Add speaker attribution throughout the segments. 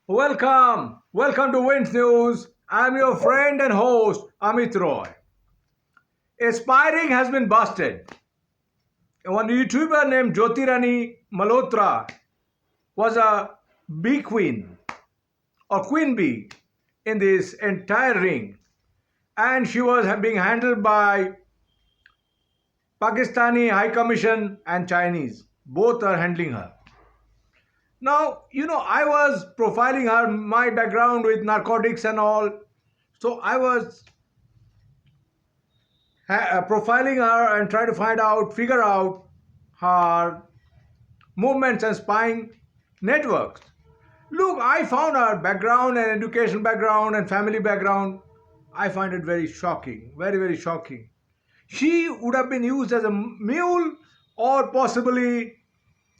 Speaker 1: Welcome to Wind News. I'm your friend and host, Amit Roy. A spyring has been busted. One YouTuber named Jyoti Rani Malhotra was a bee queen or queen bee in this entire ring, and she was being handled by Pakistani High Commission and Chinese. Both are handling her. Now, I was profiling her, my background with narcotics and all. So I was profiling her and trying to figure out her movements and spying networks. Look, I found her background and education background and family background. I find it very shocking, very, very shocking. She would have been used as a mule or possibly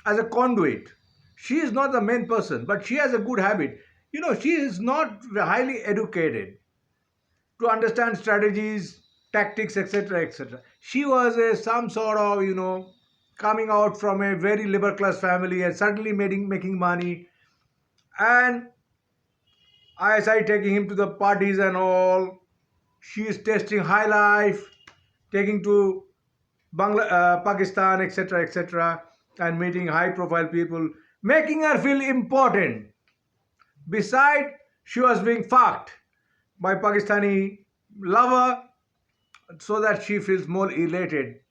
Speaker 1: as a conduit. She is not the main person, but she has a good habit. She is not highly educated to understand strategies, tactics, etc., etc. She was some sort of, coming out from a very liberal class family and suddenly making money. And I started taking him to the parties and all. She is testing high life, taking to Pakistan, etc., etc., and meeting high profile people, making her feel important. Besides, she was being fucked by Pakistani lover so that she feels more elated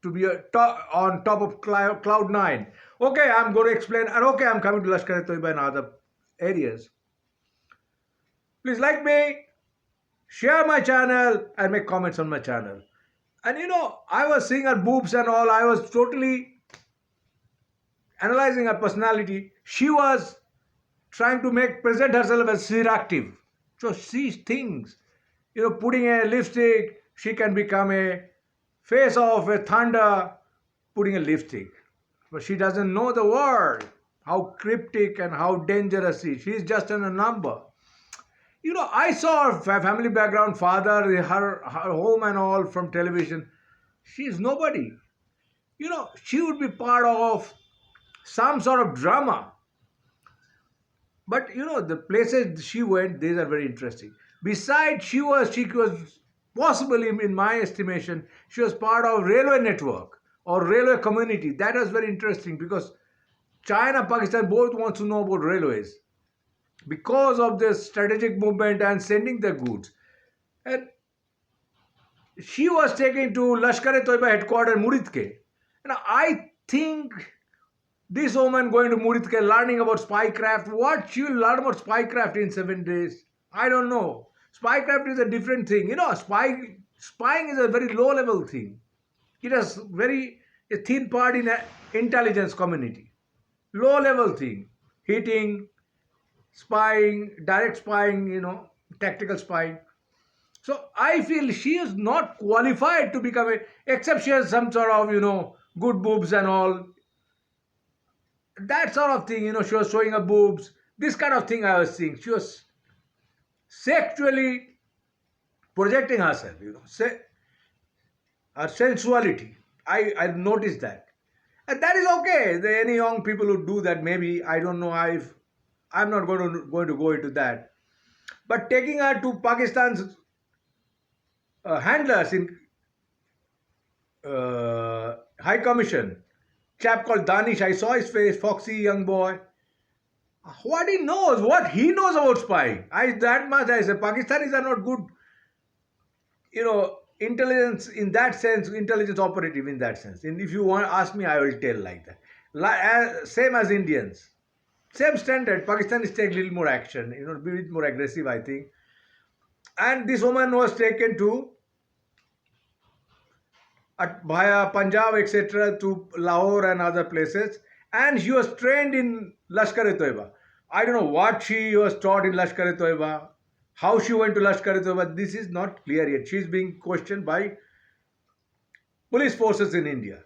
Speaker 1: to be on top of cloud nine. Okay, I'm going to explain, and okay, I'm coming to Lasker and other areas. Please like me, share my channel, and make comments on my channel. And I was seeing her boobs and all. I was totally analyzing her personality. She was trying to present herself as seductive. So she thinks, putting a lipstick, she can become a face of a thunder putting a lipstick. But she doesn't know the word, how cryptic and how dangerous she is. She's just a number. I saw her family background, father, her home and all from television. She's nobody. She would be part of some sort of drama. But the places she went, these are very interesting. Besides, she was possibly, in my estimation, she was part of railway network or railway community. That was very interesting because China, Pakistan both wants to know about railways because of the strategic movement and sending the goods. And she was taken to Lashkar-e-Toiba headquarters, Muridke. And I think this woman going to Muridke learning about spycraft. What she will learn about spycraft in 7 days? I don't know. Spycraft is a different thing. Spying is a very low level thing. It is very a thin part in an intelligence community. Low level thing. Hitting, spying, direct spying, tactical spying. So I feel she is not qualified to become except she has some sort of, good boobs and all. That sort of thing, she was showing her boobs. This kind of thing I was seeing. She was sexually projecting herself, her sensuality. I noticed that. And that is okay. Any young people who do that, maybe, I don't know. I'm not going to go into that. But taking her to Pakistan's handlers in High Commission, chap called Danish, I saw his face, foxy young boy. What he knows about spying. That much I say. Pakistanis are not good, intelligence in that sense, intelligence operative in that sense. And if you want to ask me, I will tell like that. Same as Indians. Same standard. Pakistanis take little more action, be a bit more aggressive, I think. And this woman was taken to via Punjab, etc., to Lahore and other places. And she was trained in Lashkar-e-Toiba. I don't know what she was taught in Lashkar-e-Toiba, how she went to Lashkar-e-Toiba. This is not clear yet. She is being questioned by police forces in India.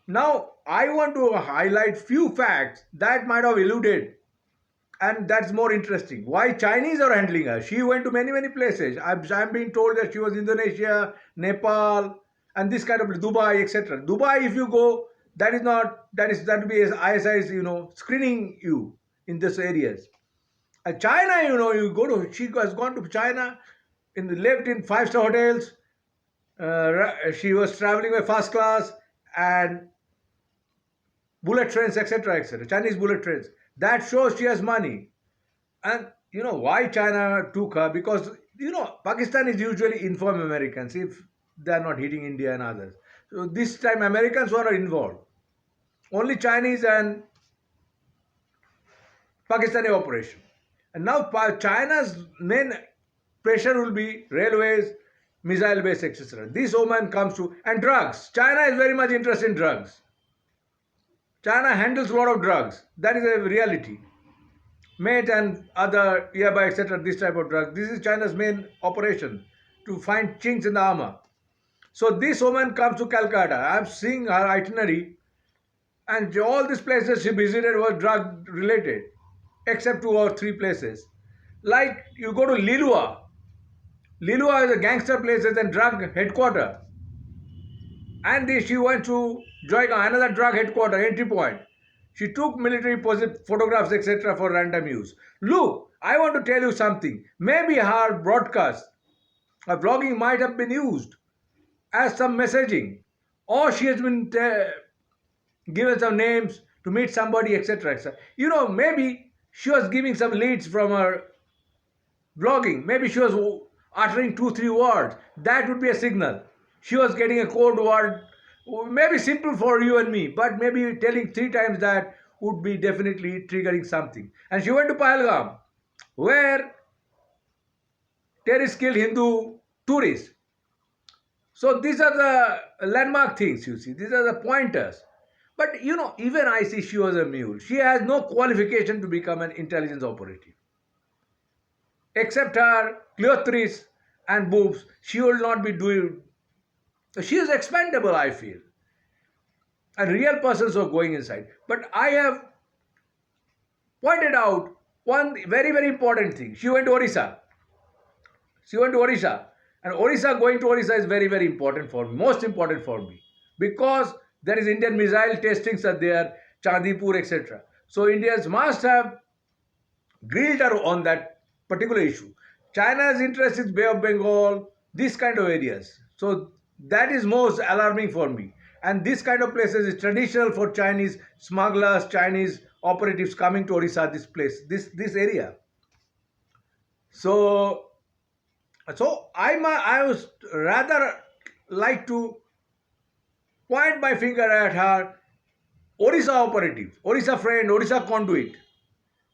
Speaker 1: Now, I want to highlight few facts that might have eluded, and that's more interesting. Why Chinese are handling her? She went to many, many places. I'm being told that she was Indonesia, Nepal, and this kind of Dubai, etc. Dubai, if you go, that will be as ISI is, screening you in these areas. China, she has gone to China, lived in five-star hotels. She was traveling by first class and bullet trains, etc., etc. Chinese bullet trains. That shows she has money. And why China took her? Because Pakistanis usually inform Americans if they are not hitting India and others. So this time Americans were not involved. Only Chinese and Pakistani operation. And now China's main pressure will be railways, missile base, etc. This woman comes to, and drugs. China is very much interested in drugs. China handles a lot of drugs. That is a reality. Mate and other yaba, etc. This type of drugs. This is China's main operation to find chinks in the armor. So this woman comes to Calcutta. I'm seeing her itinerary, and all these places she visited were drug related, except two or three places. Like you go to Lilua. Lilua is a gangster place and drug headquarter. And she went to Joyga, another drug headquarter, entry point. She took military photographs, etc., for random use. Look, I want to tell you something. Maybe her broadcast, her vlogging might have been used as some messaging, or she has been given some names to meet somebody, etc., etc. Maybe she was giving some leads from her vlogging. Maybe she was uttering 2 3 words. That would be a signal. She was getting a code word, maybe simple for you and me, but maybe telling 3 times that would be definitely triggering something. And she went to Pahalgam, where terrorists killed Hindu tourists. So these are the landmark things, you see. These are the pointers. But even I see she was a mule. She has no qualification to become an intelligence operative. Except her clitoris and boobs, she will not be doing. She is expendable, I feel. And real persons are going inside. But I have pointed out one very, very important thing. She went to Orissa. She went to Orissa. And Orissa, going to Orissa is very, very important for me. Most important for me. Because there is Indian missile testings are there, Chandipur, etc. So Indians must have grilled her on that particular issue. China's interest is Bay of Bengal, these kind of areas. So that is most alarming for me. And this kind of places is traditional for Chinese smugglers, Chinese operatives coming to Orissa, this place, this area. So I was rather like to point my finger at her Orissa operative, Orissa friend, Orissa conduit.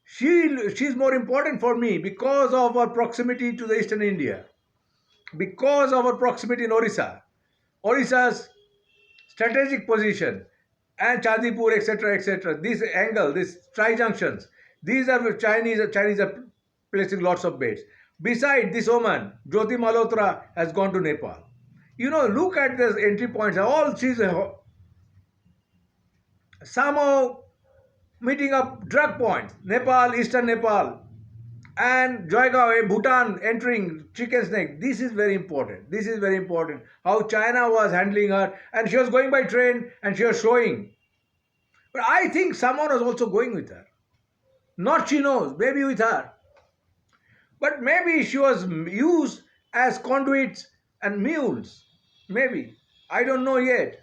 Speaker 1: She's more important for me because of our proximity to the eastern India, because of our proximity in Orissa, Orissa's strategic position, and Chandipur, etc., etc. This angle, these tri-junctions, these are where Chinese are placing lots of bets. Beside this woman, Jyoti Malhotra has gone to Nepal. Look at the entry points. All she's somehow meeting up drug points. Nepal, Eastern Nepal, and Joygaon, Bhutan entering chicken snake. This is very important. This is very important. How China was handling her, and she was going by train, and she was showing. But I think someone was also going with her. Not she knows, maybe with her. But maybe she was used as conduits and mules. Maybe. I don't know yet.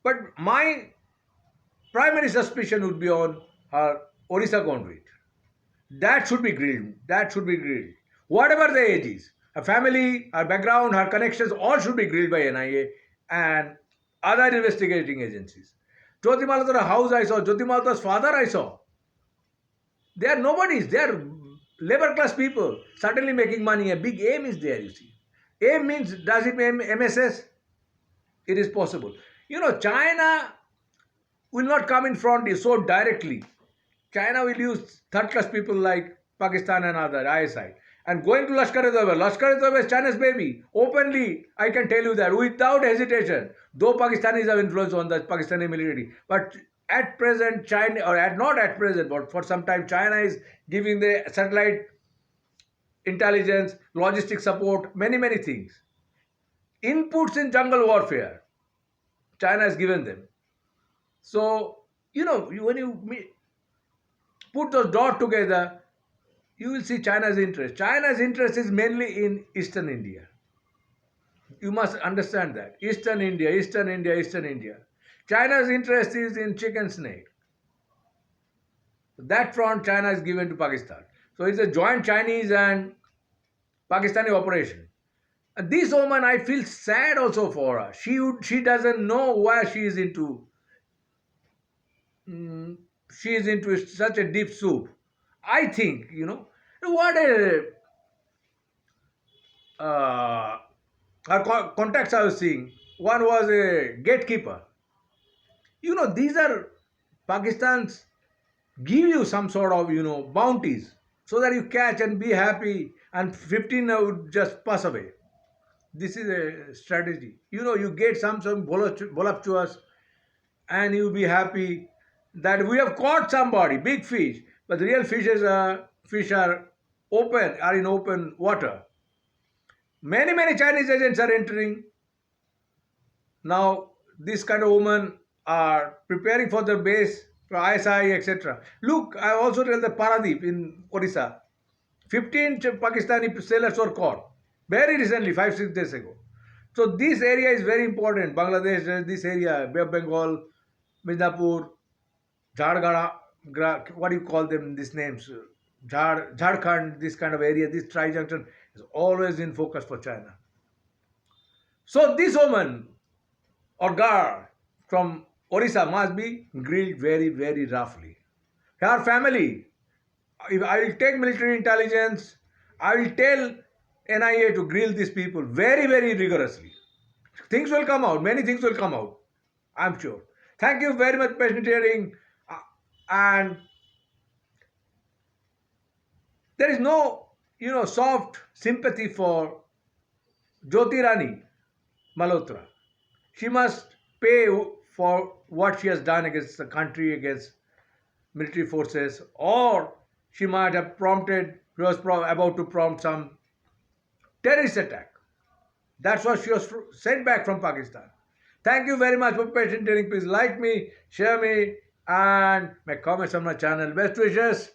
Speaker 1: But my primary suspicion would be on her Orissa conduit. That should be grilled. That should be grilled. Whatever the age is, her family, her background, her connections, all should be grilled by NIA and other investigating agencies. Jyoti Malhotra's house I saw, Jyoti Malhotra's father I saw. They are nobodies. They are labor class people, certainly making money. A big aim is there, you see. Aim means, does it mean MSS? It is possible. China will not come in front so directly. China will use third class people like Pakistan and other ISI. And going to Lasker is China's baby. Openly, I can tell you that without hesitation. Though Pakistanis have influence on the Pakistani military. But at present, China, or not at present, but for some time, China is giving the satellite intelligence, logistic support, many, many things. Inputs in jungle warfare, China has given them. So, when you put those dots together, you will see China's interest. China's interest is mainly in Eastern India. You must understand that. Eastern India, Eastern India, Eastern India. China's interest is in chicken snake. That front China is given to Pakistan. So it's a joint Chinese and Pakistani operation. And this woman, I feel sad also for her. She doesn't know why she is into. mm, she is into such a deep soup. I think what a uh, contacts I was seeing. One was a gatekeeper. These are Pakistan's give you some sort of bounties so that you catch and be happy, and 15 would just pass away. This is a strategy. You get some voluptuous, and you'll be happy that we have caught somebody big fish, but the real fish are in open water. Many Chinese agents are entering now. This kind of women are preparing for their base for ISI, etc. Look, I also tell the Paradip in Orissa. 15 Pakistani sailors were caught very recently, 5 6 days ago. So this area is very important. Bangladesh, this area, Bay of Bengal, Midnapur, Jharkhand, what do you call them? These names, Jharkhand, this kind of area, this tri-junction is always in focus for China. So this woman or girl from Orissa must be grilled very roughly. Her family, if I will take military intelligence, I will tell NIA to grill these people very rigorously. Things will come out, many things will come out, I'm sure. Thank you very much, patient hearing. And there is no, soft sympathy for Jyoti Rani Malhotra. She must pay for what she has done against the country, against military forces, or she might have about to prompt some terrorist attack. That's why she was sent back from Pakistan. Thank you very much for patient hearing. Please like me, share me, and make comments on my channel. Best wishes.